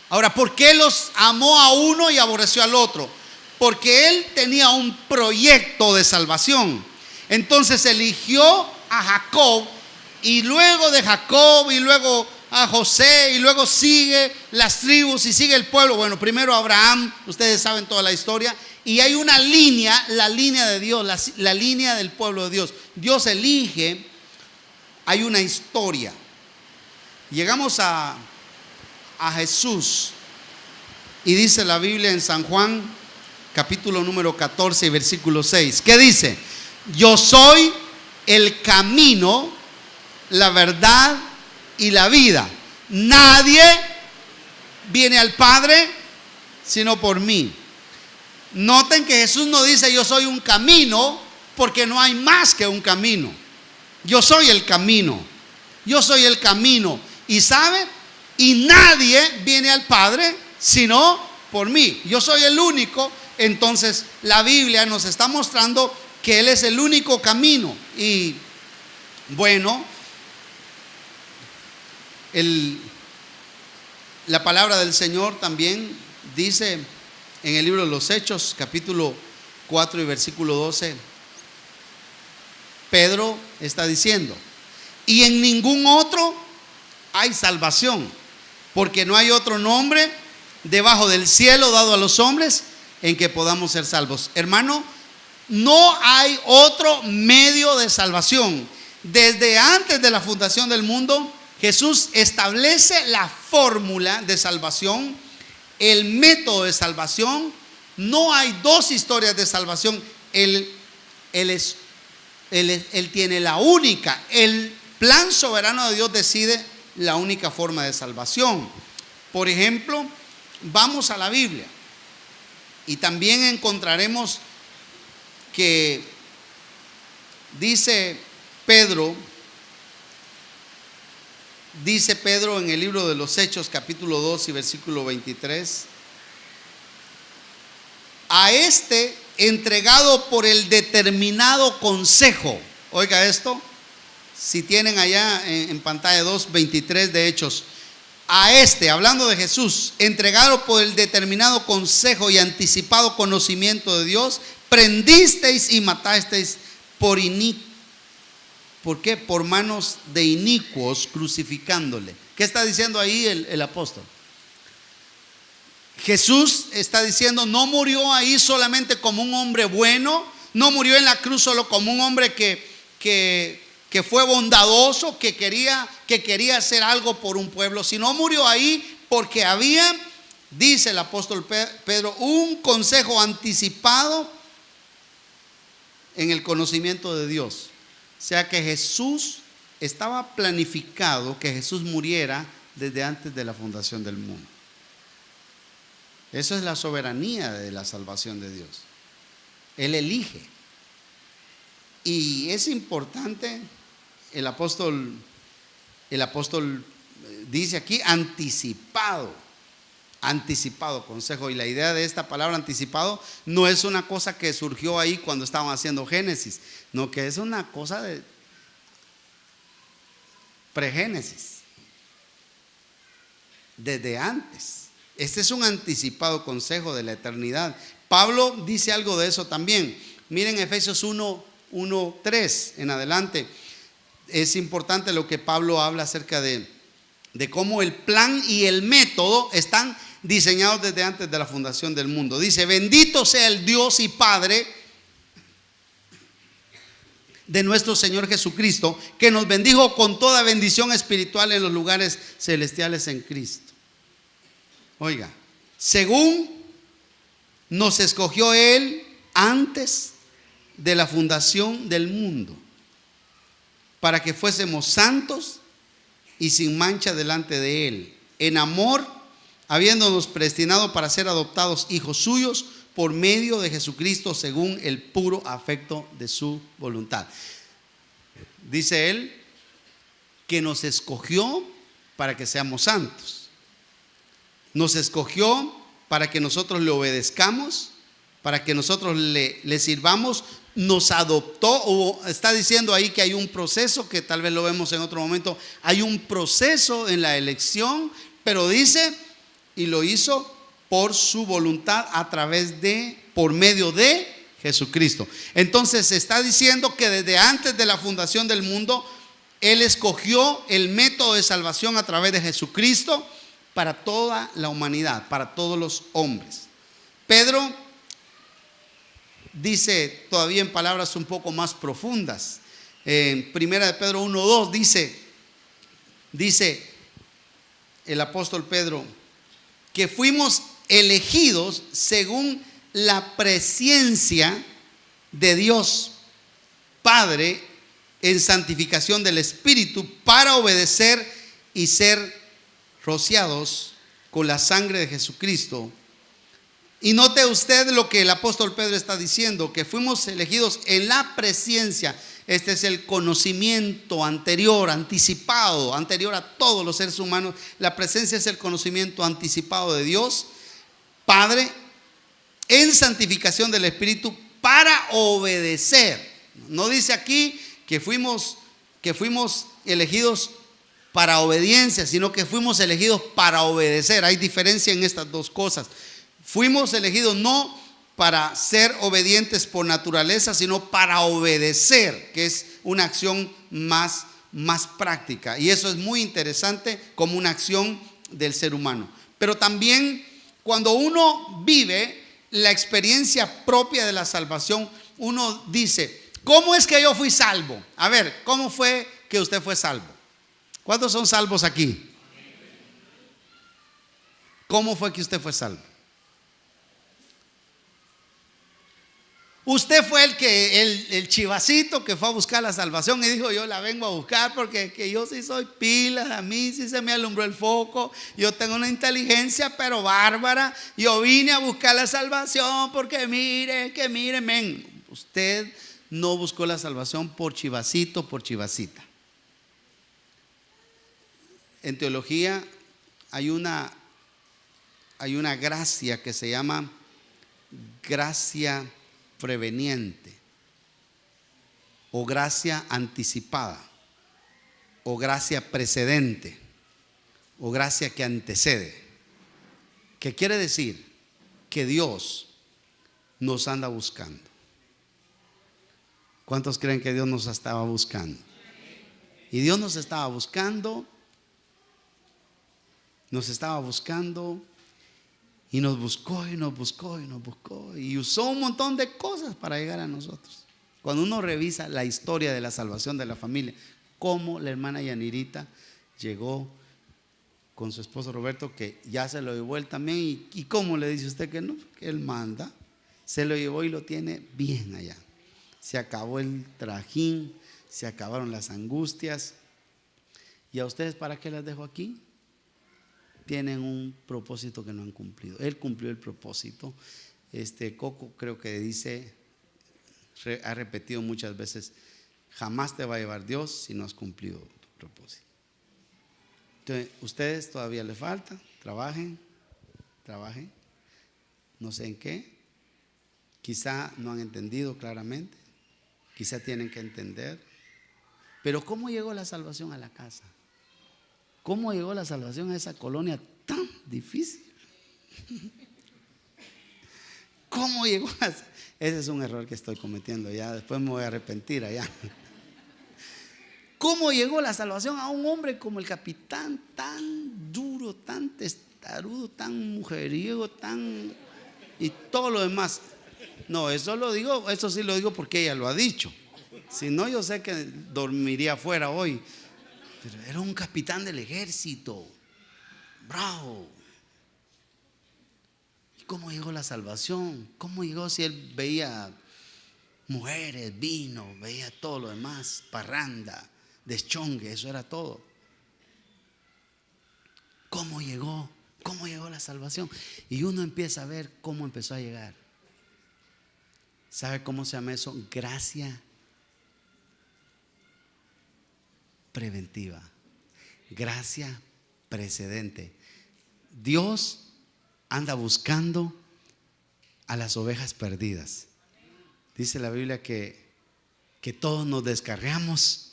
Ahora, ¿por qué los amó a uno y aborreció al otro? Porque él tenía un proyecto de salvación. Entonces eligió a Jacob, y luego de Jacob, y luego a José, y luego sigue las tribus y sigue el pueblo. Bueno, primero Abraham, ustedes saben toda la historia. Y hay una línea, la línea de Dios, la línea del pueblo de Dios. Dios elige, hay una historia. Llegamos a Jesús, y dice la Biblia en San Juan, capítulo número 14 y versículo 6. ¿Qué dice? Yo soy el camino, la verdad y la vida. Nadie viene al Padre sino por mí. Noten que Jesús no dice yo soy un camino, porque no hay más que un camino. Yo soy el camino. Yo soy el camino. Y sabe, y nadie viene al Padre sino por mí. Yo soy el único. Entonces la Biblia nos está mostrando que Él es el único camino. Y bueno, la palabra del Señor también dice en el libro de los Hechos, capítulo 4 y versículo 12, Pedro está diciendo: y en ningún otro hay salvación, porque no hay otro nombre debajo del cielo dado a los hombres en que podamos ser salvos. Hermano, no hay otro medio de salvación. Desde antes de la fundación del mundo, Jesús establece la fórmula de salvación, el método de salvación. No hay dos historias de salvación. Él tiene la única. El plan soberano de Dios decide la única forma de salvación. Por ejemplo, vamos a la Biblia y también encontraremos que dice Pedro en el libro de los Hechos, capítulo 2 y versículo 23: a este entregado por el determinado consejo. Oiga esto, si tienen allá en pantalla 2:23 de Hechos. A este, hablando de Jesús, entregado por el determinado consejo y anticipado conocimiento de Dios, prendisteis y matasteis por qué? Por manos de inicuos, crucificándole. ¿Qué está diciendo ahí el apóstol? Jesús está diciendo, no murió ahí solamente como un hombre bueno, no murió en la cruz solo como un hombre que fue bondadoso, que quería hacer algo por un pueblo, sino murió ahí porque había, dice el apóstol Pedro, un consejo anticipado en el conocimiento de Dios. O sea que Jesús estaba planificado que Jesús muriera desde antes de la fundación del mundo. Eso es la soberanía de la salvación de Dios. Él elige. Y es importante, el apóstol dice aquí anticipado consejo. Y la idea de esta palabra anticipado no es una cosa que surgió ahí cuando estaban haciendo Génesis, no, que es una cosa de pregénesis, desde antes. Este es un anticipado consejo de la eternidad. Pablo dice algo de eso también. Miren Efesios 1:3 en adelante. Es importante lo que Pablo habla acerca de de cómo el plan y el método están diseñados desde antes de la fundación del mundo. Dice: bendito sea el Dios y Padre de nuestro Señor Jesucristo, que nos bendijo con toda bendición espiritual en los lugares celestiales en Cristo. Oiga, según nos escogió Él antes de la fundación del mundo, para que fuésemos santos y sin mancha delante de Él, en amor, habiéndonos predestinado para ser adoptados hijos suyos por medio de Jesucristo, según el puro afecto de su voluntad. Dice Él que nos escogió para que seamos santos. Nos escogió para que nosotros le obedezcamos, para que nosotros le sirvamos. Nos adoptó, o está diciendo ahí que hay un proceso, que tal vez lo vemos en otro momento. Hay un proceso en la elección, pero dice, y lo hizo por su voluntad por medio de Jesucristo. Entonces está diciendo que desde antes de la fundación del mundo, Él escogió el método de salvación a través de Jesucristo para toda la humanidad, para todos los hombres. Pedro dice todavía en palabras un poco más profundas. En primera de Pedro 1:2 dice el apóstol Pedro que fuimos elegidos según la presciencia de Dios Padre en santificación del Espíritu, para obedecer y ser rociados con la sangre de Jesucristo. Y note usted lo que el apóstol Pedro está diciendo, que fuimos elegidos en la presciencia. Este es el conocimiento anterior, anticipado, anterior a todos los seres humanos. La presencia es el conocimiento anticipado de Dios Padre en santificación del Espíritu para obedecer. No dice aquí que fuimos elegidos para obediencia, sino que fuimos elegidos para obedecer. Hay diferencia en estas dos cosas. Fuimos elegidos no para ser obedientes por naturaleza, sino para obedecer, que es una acción más práctica. Y eso es muy interesante como una acción del ser humano. Pero también cuando uno vive la experiencia propia de la salvación, uno dice: ¿cómo es que yo fui salvo? A ver, ¿cómo fue que usted fue salvo? ¿Cuántos son salvos aquí? ¿Cómo fue que usted fue salvo? Usted fue el chivacito que fue a buscar la salvación y dijo: yo la vengo a buscar porque que yo sí soy pila, a mí sí se me alumbró el foco, yo tengo una inteligencia pero bárbara, yo vine a buscar la salvación porque mire, men. Usted no buscó la salvación por chivacito, por chivacita. En teología hay una gracia que se llama gracia preveniente, o gracia anticipada, o gracia precedente, o gracia que antecede, que quiere decir que Dios nos anda buscando. ¿Cuántos creen que Dios nos estaba buscando? Y Dios nos estaba buscando y nos buscó y usó un montón de cosas para llegar a nosotros. Cuando uno revisa la historia de la salvación de la familia, cómo la hermana Yanirita llegó con su esposo Roberto, que ya se lo llevó él también, y cómo le dice usted que no, que él manda, se lo llevó y lo tiene bien allá. Se acabó el trajín, se acabaron las angustias. ¿Y a ustedes para qué las dejo aquí? Tienen un propósito que no han cumplido. Él cumplió el propósito. Coco creo que ha repetido muchas veces: jamás te va a llevar Dios si no has cumplido tu propósito. Entonces, ustedes todavía les falta, trabajen, no sé en qué. Quizá no han entendido claramente, quizá tienen que entender. Pero ¿cómo llegó la salvación a la casa? ¿Cómo llegó la salvación a esa colonia tan difícil? ¿Cómo llegó? Ese es un error que estoy cometiendo ya, después me voy a arrepentir allá. ¿Cómo llegó la salvación a un hombre como el capitán, tan duro, tan testarudo, tan mujeriego, y todo lo demás? No, eso sí lo digo porque ella lo ha dicho. Si no, yo sé que dormiría afuera hoy. Pero era un capitán del ejército, bravo. ¿Y cómo llegó la salvación? ¿Cómo llegó si él veía mujeres, vino, veía todo lo demás, parranda, deschongue, eso era todo? ¿Cómo llegó? ¿Cómo llegó la salvación? Y uno empieza a ver cómo empezó a llegar. ¿Sabe cómo se llama eso? Gracia preventiva, gracia precedente. Dios anda buscando a las ovejas perdidas. Dice la Biblia que todos nos descarriamos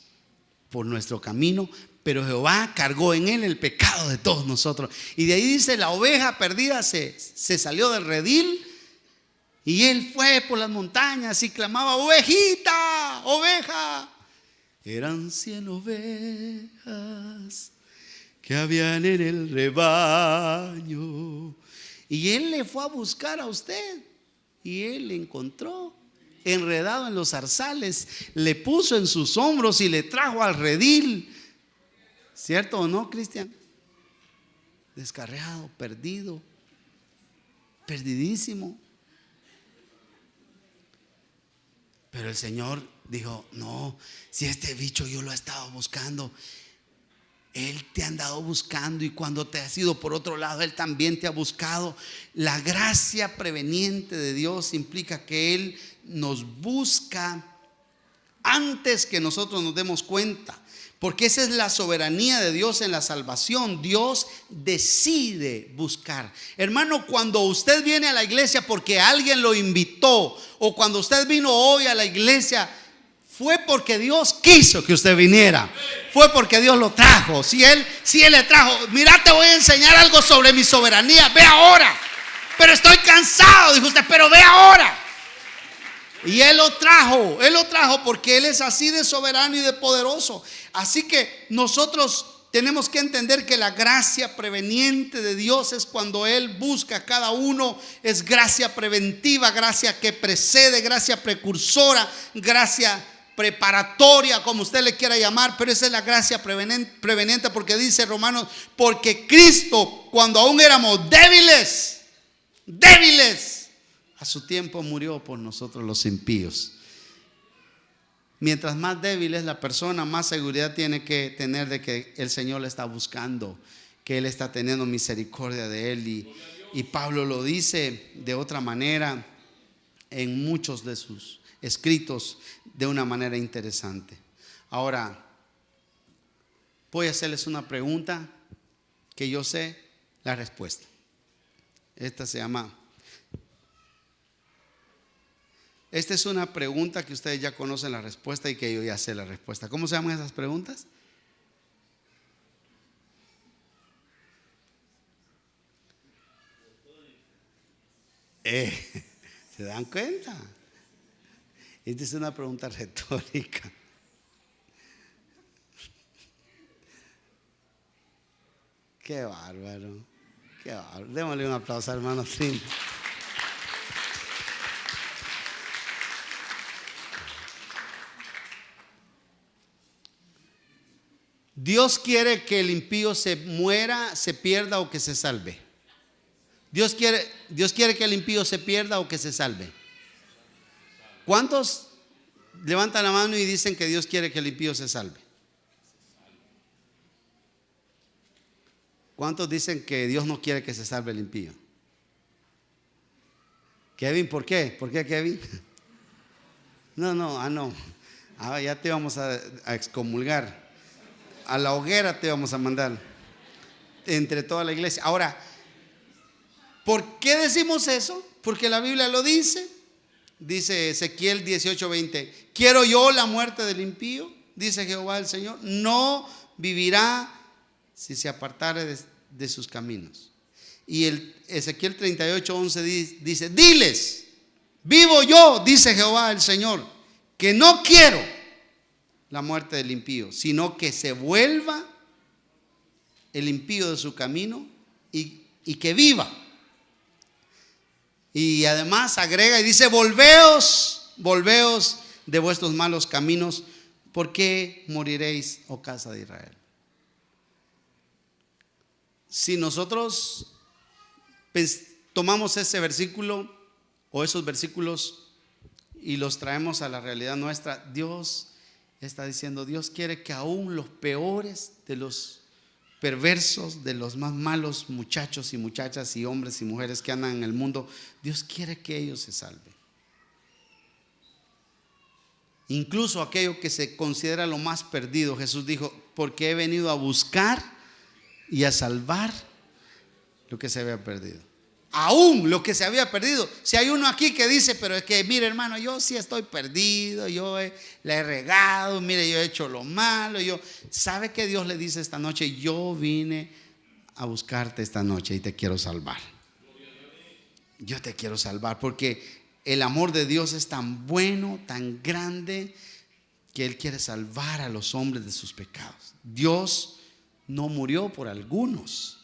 por nuestro camino, pero Jehová cargó en él el pecado de todos nosotros. Y de ahí dice, la oveja perdida se salió del redil, y él fue por las montañas y clamaba: ovejita, oveja. Eran 100 ovejas que habían en el rebaño. Y él le fue a buscar a usted, y él le encontró enredado en los zarzales, le puso en sus hombros y le trajo al redil. ¿Cierto o no, Cristian? Descarriado, perdido, perdidísimo. Pero el Señor dijo: no, si este bicho yo lo he estado buscando, él te ha andado buscando, y cuando te has ido por otro lado, él también te ha buscado. La gracia preveniente de Dios implica que él nos busca antes que nosotros nos demos cuenta, porque esa es la soberanía de Dios en la salvación. Dios decide buscar. Hermano, cuando usted viene a la iglesia porque alguien lo invitó, o cuando usted vino hoy a la iglesia, fue porque Dios quiso que usted viniera. Fue porque Dios lo trajo. Si él le trajo: mira, te voy a enseñar algo sobre mi soberanía, ve ahora. Pero estoy cansado, dijo usted, pero ve ahora. Y Él lo trajo porque Él es así de soberano y de poderoso. Así que nosotros tenemos que entender que la gracia preveniente de Dios es cuando Él busca a cada uno. Es gracia preventiva, gracia que precede, gracia precursora, gracia preparatoria, como usted le quiera llamar, pero esa es la gracia preveniente, porque dice Romanos: porque Cristo, cuando aún éramos débiles, a su tiempo murió por nosotros los impíos. Mientras más débil es la persona, más seguridad tiene que tener de que el Señor le está buscando, que Él está teniendo misericordia de él. Y Pablo lo dice de otra manera en muchos de sus escritos, de una manera interesante. Ahora, voy a hacerles una pregunta que yo sé la respuesta. Esta es una pregunta que ustedes ya conocen la respuesta y que yo ya sé la respuesta. ¿Cómo se llaman esas preguntas? ¿Se dan cuenta? Esta es una pregunta retórica. Qué bárbaro, qué bárbaro. Démosle un aplauso al hermano Trin. Dios quiere que el impío se muera, se pierda o que se salve. Dios quiere que el impío se pierda o que se salve. ¿Cuántos levantan la mano y dicen que Dios quiere que el impío se salve? ¿Cuántos dicen que Dios no quiere que se salve el impío? Kevin, ¿por qué? ¿Por qué, Kevin? No. Ya te vamos a excomulgar. A la hoguera te vamos a mandar entre toda la iglesia. Ahora, ¿por qué decimos eso? Porque la Biblia lo dice. Dice Ezequiel 18:20: quiero yo la muerte del impío, dice Jehová el Señor, no vivirá si se apartare de sus caminos. Y el Ezequiel 38:11 dice: diles, vivo yo, dice Jehová el Señor, que no quiero la muerte del impío, sino que se vuelva el impío de su camino y que viva. Y además agrega y dice: volveos de vuestros malos caminos, ¿por qué moriréis, oh casa de Israel? Si nosotros tomamos ese versículo o esos versículos y los traemos a la realidad nuestra, Dios está diciendo, Dios quiere que aún los peores de los perversos, de los más malos muchachos y muchachas y hombres y mujeres que andan en el mundo, Dios quiere que ellos se salven. Incluso aquello que se considera lo más perdido, Jesús dijo: porque he venido a buscar y a salvar lo que se había perdido. Aún lo que se había perdido. Si hay uno aquí que dice: pero es que mire, hermano, yo sí estoy perdido, la he regado, mire, yo he hecho lo malo. ¿Sabe qué Dios le dice esta noche? Yo vine a buscarte esta noche y te quiero salvar. Yo te quiero salvar porque el amor de Dios es tan bueno, tan grande, que Él quiere salvar a los hombres de sus pecados. Dios no murió por algunos,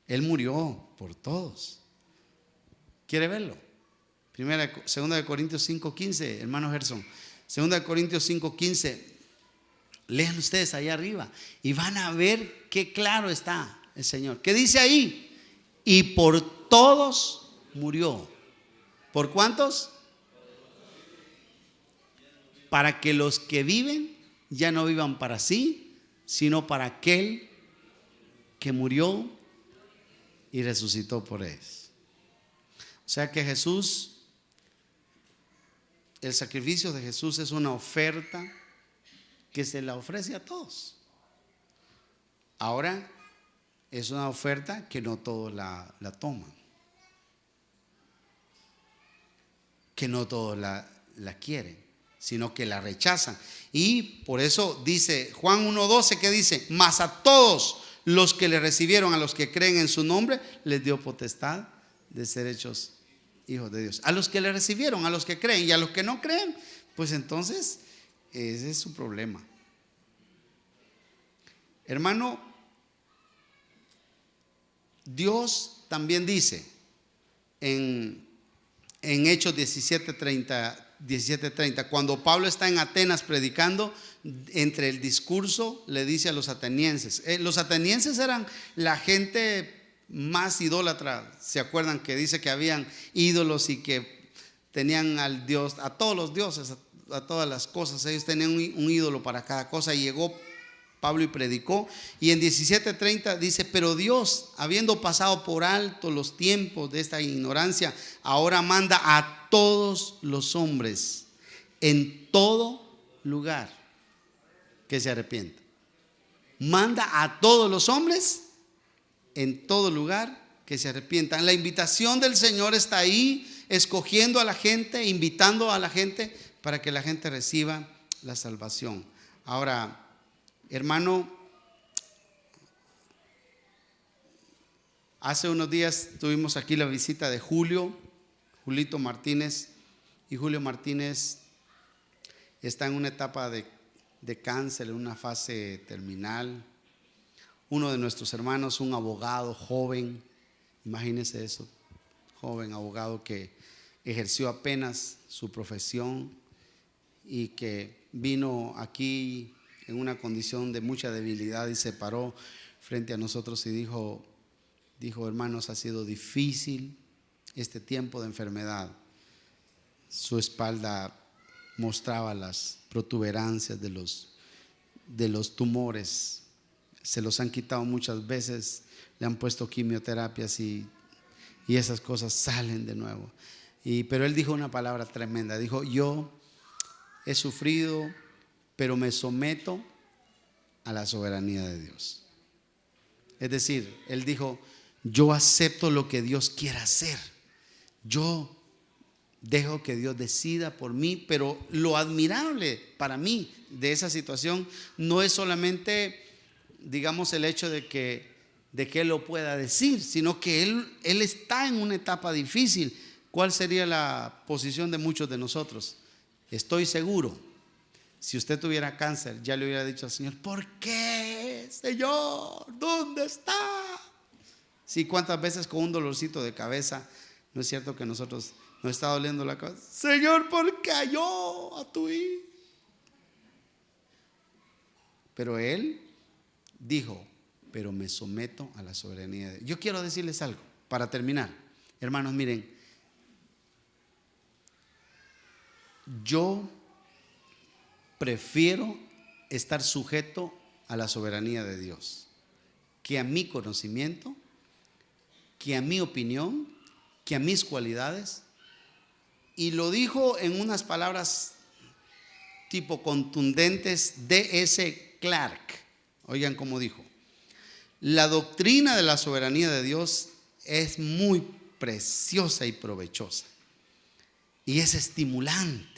Él murió por todos. ¿Quiere verlo? Segunda de Corintios 5:15, hermano Gerson. Segunda de Corintios 5:15. Lean ustedes allá arriba y van a ver qué claro está el Señor. ¿Qué dice ahí? Y por todos murió. ¿Por cuántos? Para que los que viven ya no vivan para sí, sino para aquel que murió y resucitó por ellos. O sea que Jesús, el sacrificio de Jesús es una oferta que se la ofrece a todos. Ahora es una oferta que no todos la toman, que no todos la quieren, sino que la rechazan. Y por eso dice Juan 1:12, que dice: mas a todos los que le recibieron, a los que creen en su nombre, les dio potestad de ser hechos hijos de Dios. A los que le recibieron, a los que creen. Y a los que no creen, pues entonces ese es su problema. Hermano, Dios también dice en Hechos 17:30, cuando Pablo está en Atenas predicando, entre el discurso le dice a los atenienses. Los atenienses eran la gente más idólatra. ¿Se acuerdan que dice que habían ídolos y que tenían al Dios, a todos los dioses, a todas las cosas? Ellos tenían un ídolo para cada cosa. Y llegó Pablo y predicó, y en 17:30 dice: pero Dios, habiendo pasado por alto los tiempos de esta ignorancia, ahora manda a todos los hombres en todo lugar que se arrepientan. Manda a todos los hombres en todo lugar que se arrepientan. La invitación del Señor está ahí, escogiendo a la gente, invitando a la gente para que la gente reciba la salvación. Ahora, hermano, hace unos días tuvimos aquí la visita de Julito Martínez, y Julio Martínez está en una etapa de cáncer, en una fase terminal. Uno de nuestros hermanos, un abogado joven, imagínense eso, joven abogado que ejerció apenas su profesión y que vino aquí en una condición de mucha debilidad y se paró frente a nosotros y dijo: hermanos, ha sido difícil este tiempo de enfermedad. Su espalda mostraba las protuberancias de los tumores. Se los han quitado muchas veces, le han puesto quimioterapias y esas cosas salen de nuevo. Pero él dijo una palabra tremenda. Dijo: yo he sufrido, pero me someto a la soberanía de Dios. Es decir, él dijo: yo acepto lo que Dios quiera hacer. Yo dejo que Dios decida por mí. Pero lo admirable para mí de esa situación no es solamente, digamos, el hecho de que Él lo pueda decir, sino que Él está en una etapa difícil. ¿Cuál sería la posición de muchos de nosotros? Estoy seguro Si usted tuviera cáncer, ya le hubiera dicho al Señor: ¿por qué, Señor? ¿Dónde está? Sí, cuántas veces con un dolorcito de cabeza, ¿no es cierto que nosotros nos está doliendo la cabeza? Señor, ¿por qué halló a tu hijo? Pero Él dijo: pero me someto a la soberanía de Dios. Yo quiero decirles algo para terminar. Hermanos, miren, yo prefiero estar sujeto a la soberanía de Dios que a mi conocimiento, que a mi opinión, que a mis cualidades. Y lo dijo en unas palabras tipo contundentes D.S. Clark. Oigan cómo dijo: la doctrina de la soberanía de Dios es muy preciosa y provechosa, y es estimulante.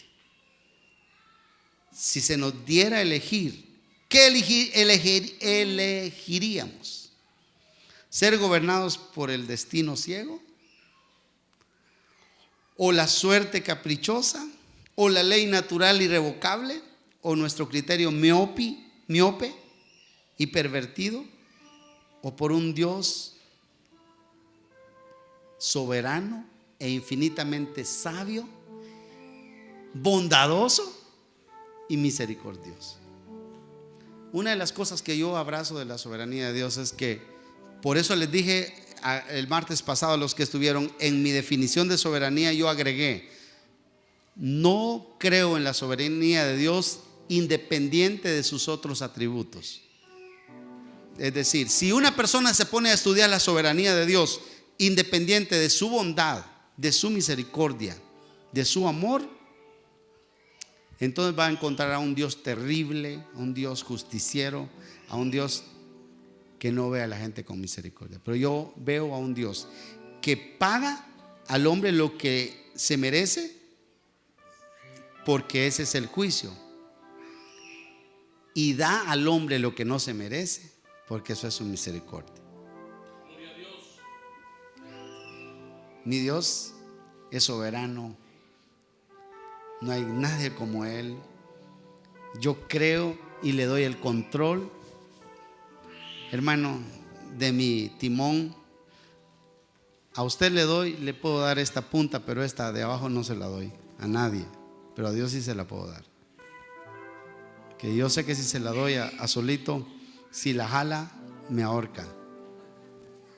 Si se nos diera a elegir, ¿qué elegiríamos? ¿Ser gobernados por el destino ciego? ¿O la suerte caprichosa? ¿O la ley natural irrevocable? ¿O nuestro criterio miope y pervertido? ¿O por un Dios soberano e infinitamente sabio, bondadoso y misericordioso? Una de las cosas que yo abrazo de la soberanía de Dios es que, por eso les dije el martes pasado a los que estuvieron, en mi definición de soberanía yo agregué: no creo en la soberanía de Dios independiente de sus otros atributos. Es decir, si una persona se pone a estudiar la soberanía de Dios independiente de su bondad, de su misericordia, de su amor, entonces va a encontrar a un Dios terrible, a un Dios justiciero, a un Dios que no ve a la gente con misericordia. Pero yo veo a un Dios que paga al hombre lo que se merece, porque ese es el juicio, y da al hombre lo que no se merece, porque eso es su misericordia. Mi Dios es soberano, no hay nadie como Él. Yo creo y le doy el control, hermano, de mi timón. A usted le puedo dar esta punta, pero esta de abajo no se la doy a nadie, pero a Dios sí se la puedo dar. Que yo sé que si se la doy a solito, si la jala, me ahorca.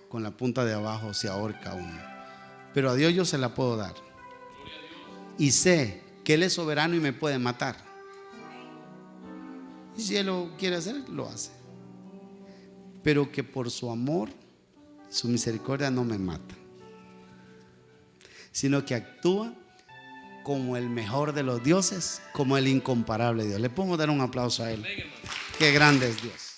Con la punta de abajo se ahorca uno, pero a Dios yo se la puedo dar. Y sé que Él es soberano y me puede matar. Y si Él lo quiere hacer, lo hace. Pero que por su amor, su misericordia no me mata, sino que actúa como el mejor de los dioses, como el incomparable Dios. Le podemos dar un aplauso a Él. Qué grande es Dios.